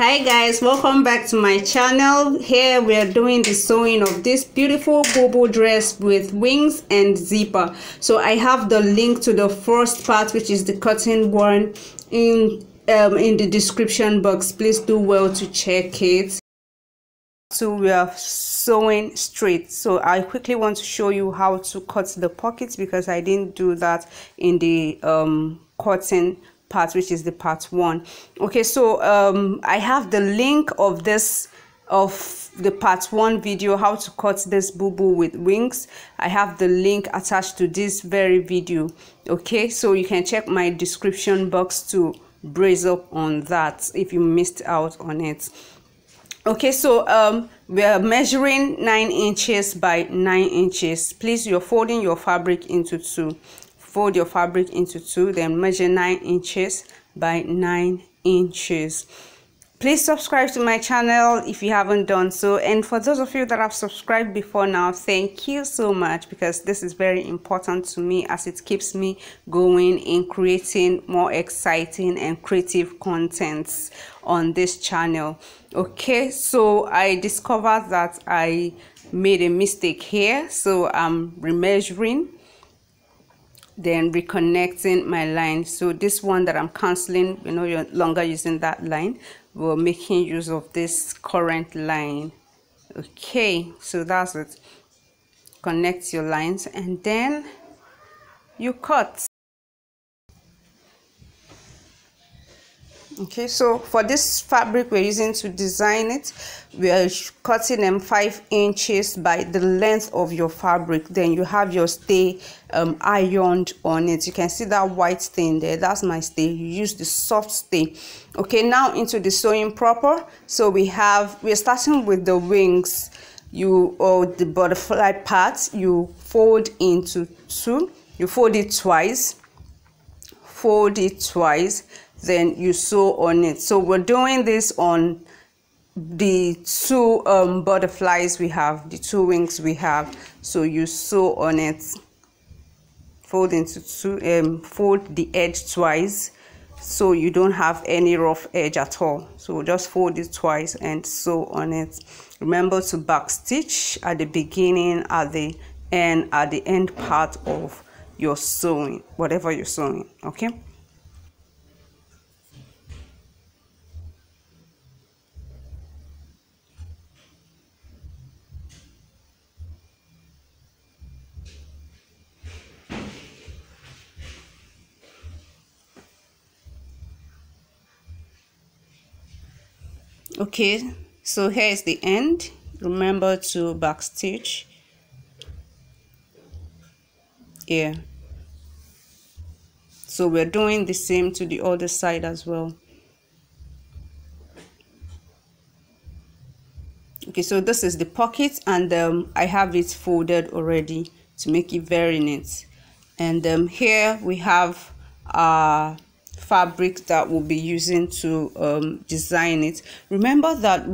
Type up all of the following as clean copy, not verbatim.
Hi guys, welcome back to my channel. Here we are doing the sewing of this beautiful Bubu dress with wings and zipper. So I have the link to the first part, which is the cotton one, in the description box. Please do well to check it. So we are sewing straight. So I quickly want to show you how to cut the pockets because I didn't do that in the cotton part, which is the part 1. Okay, so I have the link of the part 1 video, how to cut this Bubu with wings. I have the link attached to this very video. Okay, so you can check my description box to brace up on that if you missed out on it. Okay, so we are measuring 9 inches by 9 inches. Please, you're folding your fabric into 2. Fold your fabric into 2, then measure 9 inches by 9 inches. Please subscribe to my channel if you haven't done so, and for those of you that have subscribed before now, thank you so much, because this is very important to me as it keeps me going in creating more exciting and creative contents on this channel. Okay, so I discovered that I made a mistake here, so I'm remeasuring, then reconnecting my line. So this one that I'm canceling, you know, you're no longer using that line, we're making use of this current line. Okay, so that's it. Connect your lines and then you cut. Okay, so for this fabric we're using to design it, we are cutting them 5 inches by the length of your fabric. Then you have your stay ironed on it. You can see that white stain there, that's my stay. You use the soft stay. Okay, now into the sewing proper. So we're starting with the wings, or the butterfly part. You fold into 2, you fold it twice, then you sew on it. So we're doing this on the 2 butterflies we have, the 2 wings we have. So you sew on it, fold into 2, fold the edge twice so you don't have any rough edge at all. So just fold it twice and sew on it. Remember to back stitch at the beginning, at the end part of your sewing, whatever you're sewing. Okay. Okay, so here is the end. Remember to back stitch here. So we're doing the same to the other side as well. Okay, so this is the pocket, and I have it folded already to make it very neat. And here we have fabric that we'll be using to design it. Remember that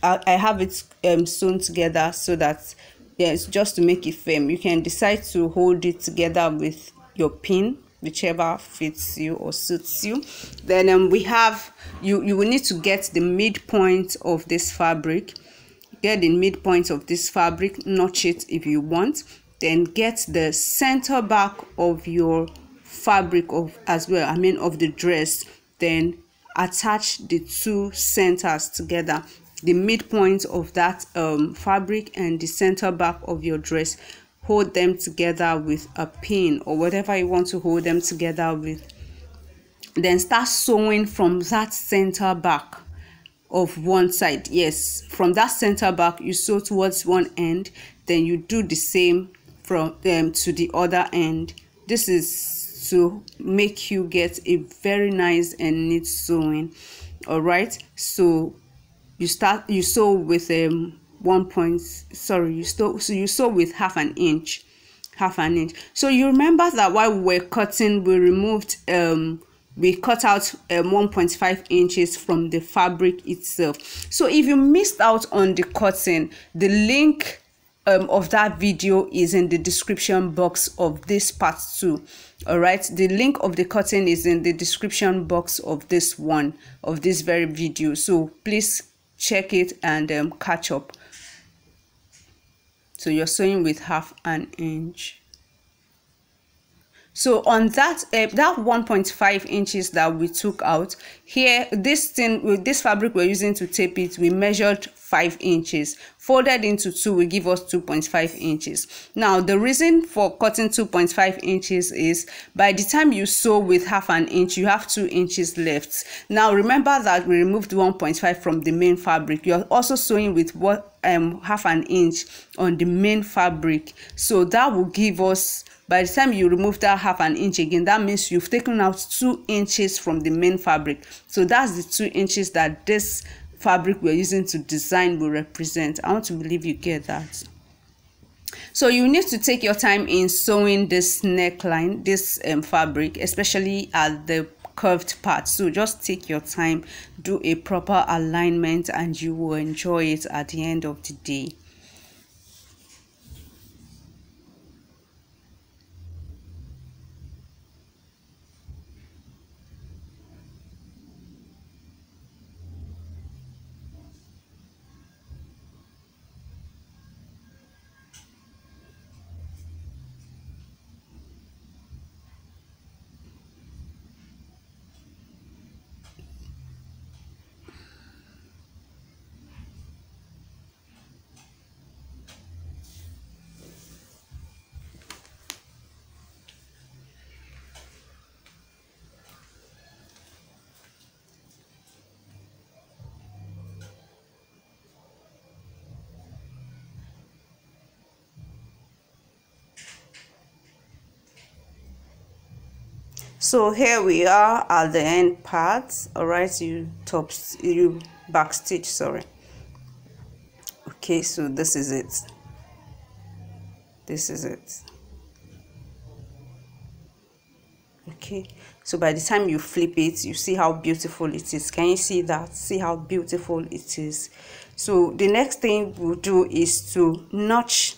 I have it sewn together so that, yeah, it's just to make it firm. You can decide to hold it together with your pin, whichever fits you or suits you. Then we have, you will need to get the midpoint of this fabric. Get the midpoint of this fabric, notch it if you want, then get the center back of your fabric of the dress, then attach the 2 centers together, the midpoint of that fabric and the center back of your dress. Hold them together with a pin or whatever you want to hold them together with, then start sewing from that center back of one side. Yes, from that center back you sew towards one end, then you do the same from to the other end. This is to make you get a very nice and neat sewing. All right, so you sew with you sew with half an inch. So you remember that while we were cutting, we removed we cut out 1.5 inches from the fabric itself. So if you missed out on the cutting, the link of that video is in the description box of this part 2. All right, the link of the curtain is in the description box of this one, of this very video, so please check it and catch up. So you're sewing with 1/2 inch. So on that that 1.5 inches that we took out here, this thing with this fabric we're using to tape it, we measured 5 inches, folded into 2 will give us 2.5 inches. Now the reason for cutting 2.5 inches is by the time you sew with 1/2 inch, you have 2 inches left. Now remember that we removed 1.5 from the main fabric. You're also sewing with 1/2 inch on the main fabric, so that will give us, by the time you remove that 1/2 inch again, that means you've taken out 2 inches from the main fabric. So that's the 2 inches that this fabric we're using to design will represent. I want to believe you get that. So you need to take your time in sewing this neckline, this fabric, especially at the curved part. So just take your time, do a proper alignment, and you will enjoy it at the end of the day. So here we are at the end part. All right, you back stitch, sorry. Okay, so this is it. This is it. Okay, so by the time you flip it, you see how beautiful it is. Can you see that? See how beautiful it is. So the next thing we'll do is to notch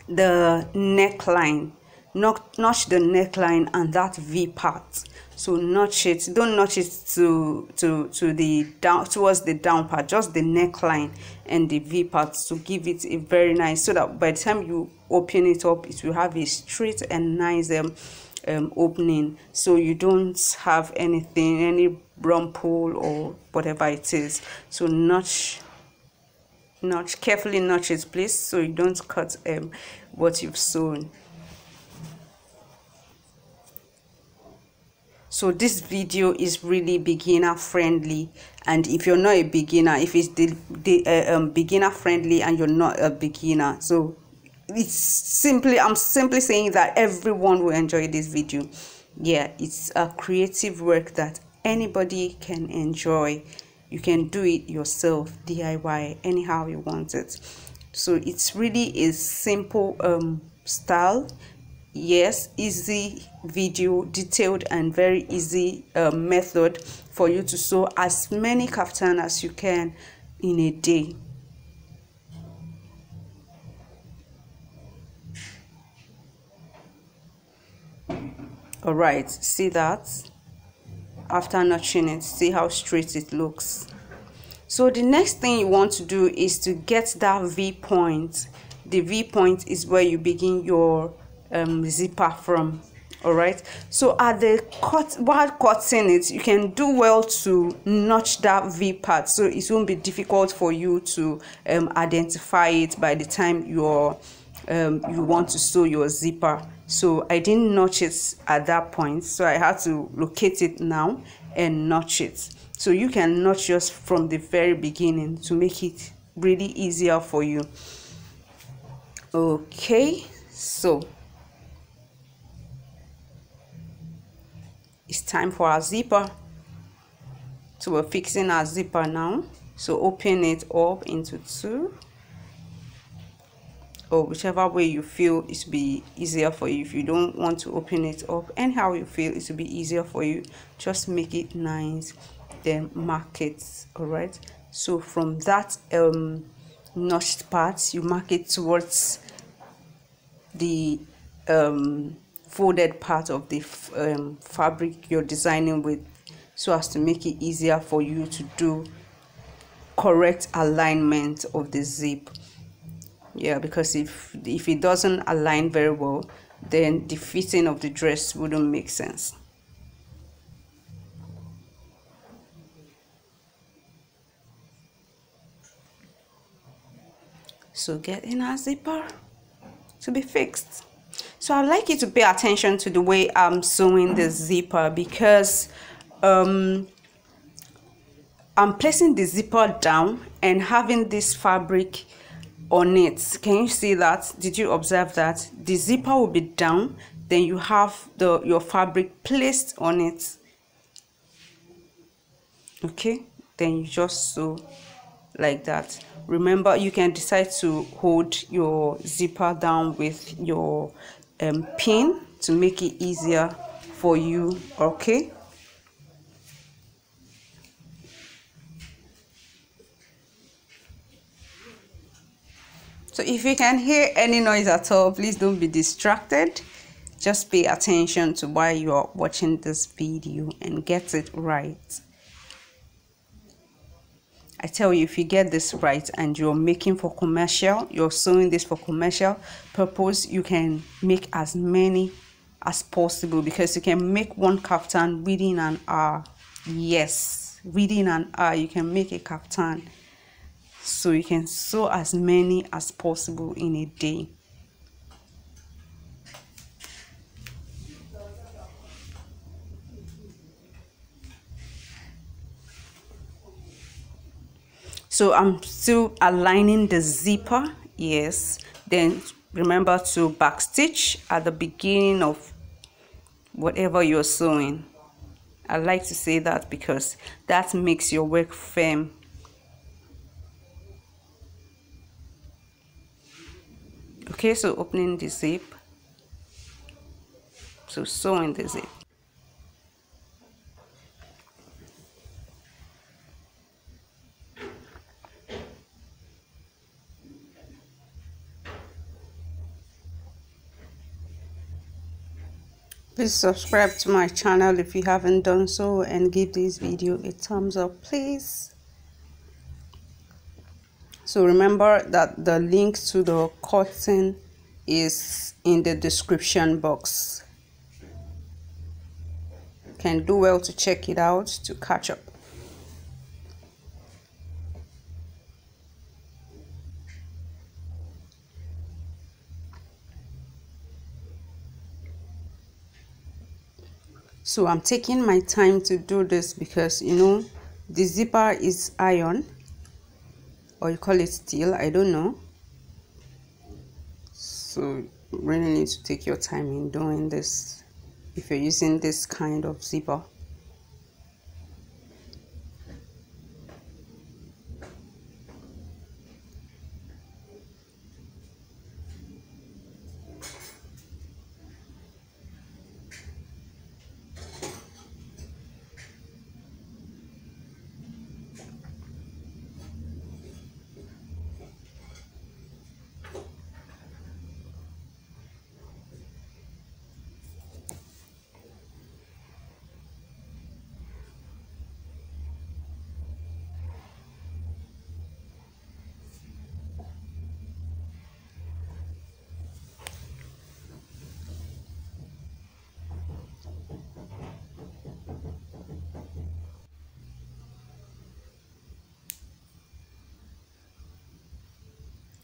the neckline. Notch the neckline and that V part. So notch it. Don't notch it to the down, towards the down part, just the neckline and the V part to give it a very nice, so that by the time you open it up, it will have a straight and nice opening, so you don't have anything, any rumple or whatever it is. So carefully notch it, please, so you don't cut what you've sewn. So this video is really beginner friendly, and if you're not a beginner, if it's beginner friendly and you're not a beginner, so it's simply, I'm simply saying that everyone will enjoy this video. Yeah, it's a creative work that anybody can enjoy. You can do it yourself, DIY, anyhow you want it. So it's really a simple style. Yes, easy video, detailed and very easy method for you to sew as many kaftan as you can in a day. All right, see that? After notching it, see how straight it looks. So the next thing you want to do is to get that V point. The V point is where you begin your zipper from. All right, so at the while cutting it, you can do well to notch that V part, so it won't be difficult for you to identify it by the time you want to sew your zipper. So I didn't notch it at that point, so I had to locate it now and notch it. So you can notch yours from the very beginning to make it really easier for you. Okay, so it's time for our zipper. So we're fixing our zipper now. So open it up into two, or whichever way you feel it will be easier for you. If you don't want to open it up, anyhow you feel it will be easier for you, just make it nice, then mark it. All right, so from that notched parts, you mark it towards the folded part of the fabric you're designing with, so as to make it easier for you to do correct alignment of the zip. Yeah, because if it doesn't align very well, then the fitting of the dress wouldn't make sense. So getting our zipper to be fixed. So I'd like you to pay attention to the way I'm sewing the zipper, because I'm placing the zipper down and having this fabric on it. Can you see that? Did you observe that? The zipper will be down, then you have your fabric placed on it. Okay, then you just sew like that. Remember, you can decide to hold your zipper down with your pin to make it easier for you. Okay, so if you can hear any noise at all, please don't be distracted. Just pay attention to why you are watching this video and get it right. I tell you, if you get this right and you're making for commercial, you're sewing this for commercial purpose, you can make as many as possible, because you can make one kaftan within an hour. Yes, within an hour you can make a kaftan. So you can sew as many as possible in a day. So I'm still aligning the zipper. Yes, then remember to backstitch at the beginning of whatever you're sewing. I like to say that because that makes your work firm. Okay, so opening the zip, so sewing the zip. Please subscribe to my channel if you haven't done so, and give this video a thumbs up, please. So remember that the link to the cotton is in the description box. You can do well to check it out to catch up. So I'm taking my time to do this because, you know, the zipper is iron, or you call it steel, I don't know. So you really need to take your time in doing this if you're using this kind of zipper.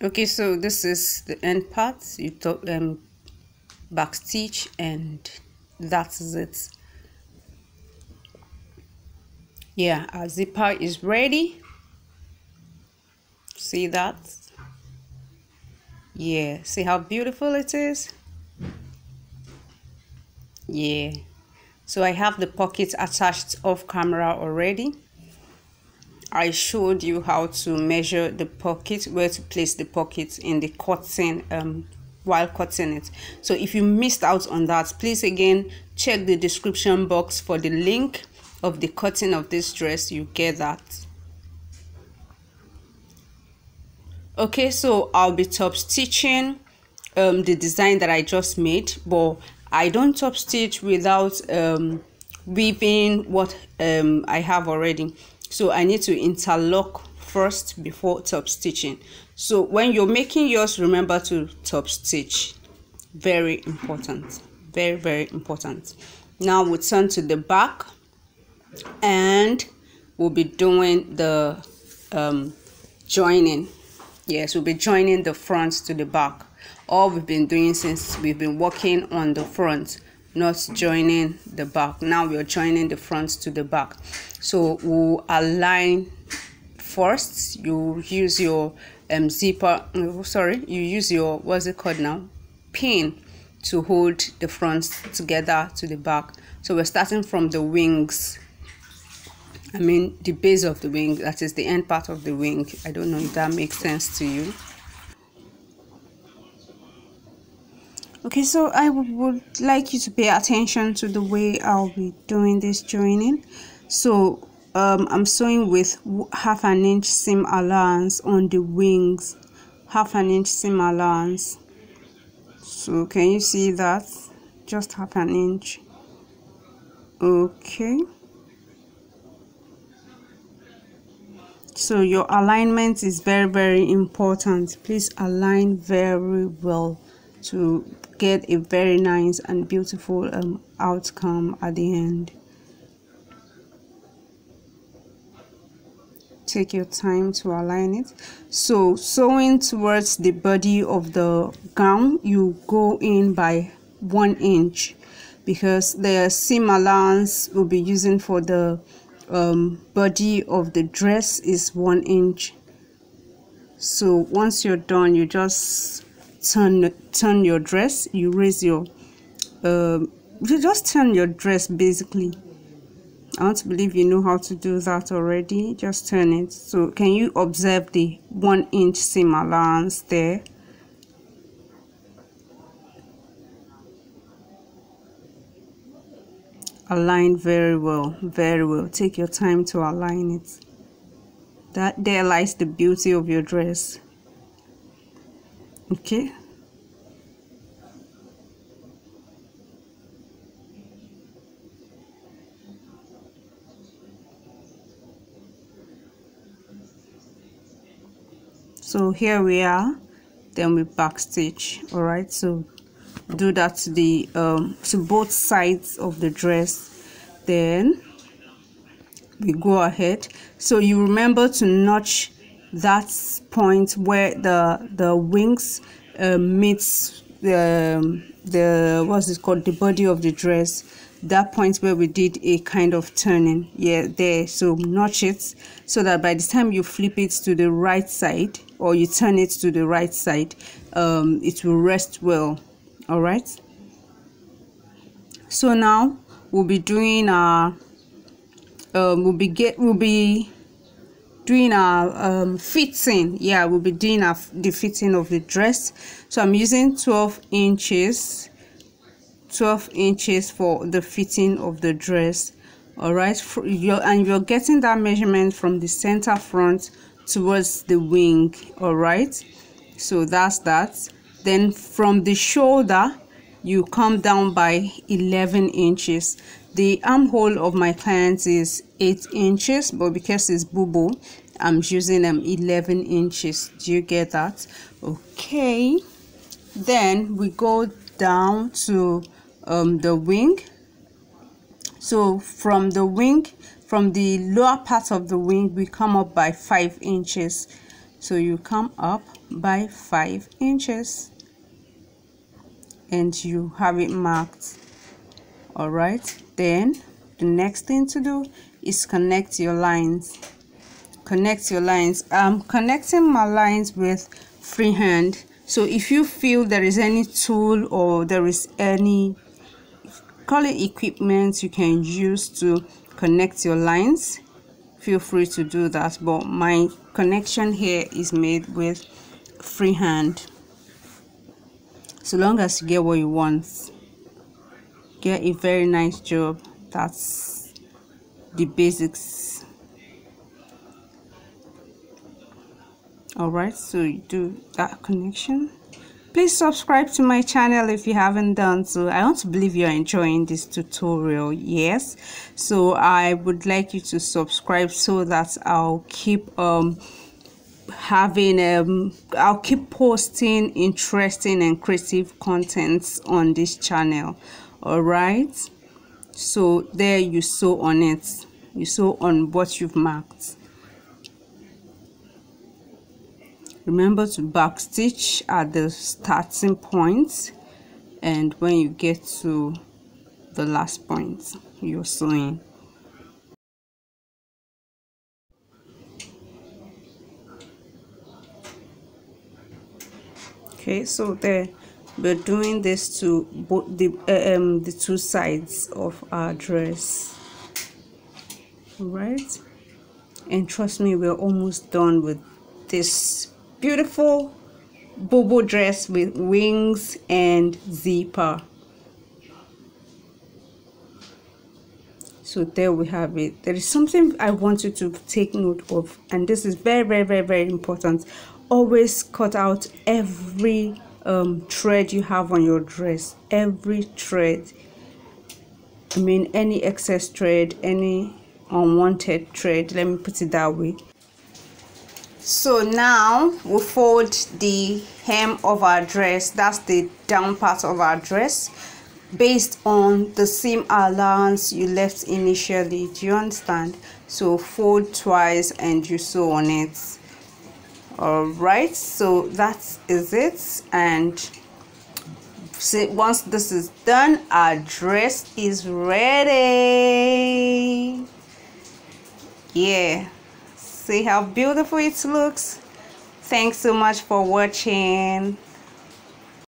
Okay, so this is the end part. You back stitch, and that is it. Yeah, our zipper is ready. See that? Yeah, see how beautiful it is? Yeah, so I have the pocket attached off camera already. I showed you how to measure the pocket, where to place the pocket in the cotton while cutting it. So if you missed out on that, please again check the description box for the link of the cutting of this dress. You get that. Okay, so I'll be top stitching the design that I just made, but I don't top stitch without weaving what I have already. So I need to interlock first before top stitching. So when you're making yours, remember to top stitch. Very important, very, very important. Now we'll turn to the back and we'll be doing the joining. Yes, we'll be joining the front to the back. All we've been doing since we've been working on the front, not joining the back. Now we're joining the front to the back. So we'll align first. You use your zipper, you use your, what's it called now, pin, to hold the front together to the back. So we're starting from the wings, I mean the base of the wing, that is the end part of the wing. I don't know if that makes sense to you. Okay, so I would like you to pay attention to the way I'll be doing this joining. So I'm sewing with half an inch seam allowance on the wings, half an inch seam allowance. So can you see that? Just half an inch. Okay, so your alignment is very, very important. Please align very well to get a very nice and beautiful outcome at the end. Take your time to align it. So sewing towards the body of the gown, you go in by 1 inch because the seam allowance we'll be using for the body of the dress is 1 inch. So once you're done, you just turn your dress. You raise your you just turn your dress basically. I want to believe you know how to do that already. Just turn it. So can you observe the 1 inch seam allowance there? Align very well, very well. Take your time to align it. That there lies the beauty of your dress. Okay. So here we are, then we back stitch. All right, so do that to the to both sides of the dress, then we go ahead. So you remember to notch that point where the wings meets the what's it called, the body of the dress, that point where we did a kind of turning, yeah, there. So notch it so that by the time you flip it to the right side or you turn it to the right side, it will rest well. All right, so now we'll be doing our we'll be doing our fitting. Yeah, we'll be doing the fitting of the dress. So I'm using 12 inches for the fitting of the dress. All right, and you're getting that measurement from the center front towards the wing. All right, so that's that. Then from the shoulder you come down by 11 inches. The armhole of my client is 8 inches, but because it's Bubu, I'm using 11 inches. Do you get that? Okay, then we go down to the wing. So from the wing, from the lower part of the wing, we come up by 5 inches. So you come up by 5 inches and you have it marked. All right, then the next thing to do is connect your lines. I'm connecting my lines with freehand. So if you feel there is any tool or there is any, call it equipment, you can use to connect your lines, feel free to do that, but my connection here is made with freehand. So long as you get what you want, get a very nice job. That's the basics. All right, so you do that connection. Please subscribe to my channel if you haven't done so. I want to believe you're enjoying this tutorial. Yes, so I would like you to subscribe so that I'll keep I'll keep posting interesting and creative contents on this channel. All right, so there you sew on it. You sew on what you've marked. Remember to back stitch at the starting point, and when you get to the last point you're sewing. Okay, so there we're doing this to both the two sides of our dress. All right, and trust me, we're almost done with this beautiful Bubu dress with wings and zipper. So there we have it. There is something I want you to take note of, and this is very important. Always cut out every thread you have on your dress. Every thread, I mean any excess thread, any unwanted thread, let me put it that way. So now we'll fold the hem of our dress, that's the down part of our dress, based on the seam allowance you left initially. Do you understand? So fold twice and you sew on it. All right, so that is it. And see, once this is done, our dress is ready. Yeah, see how beautiful it looks. Thanks so much for watching.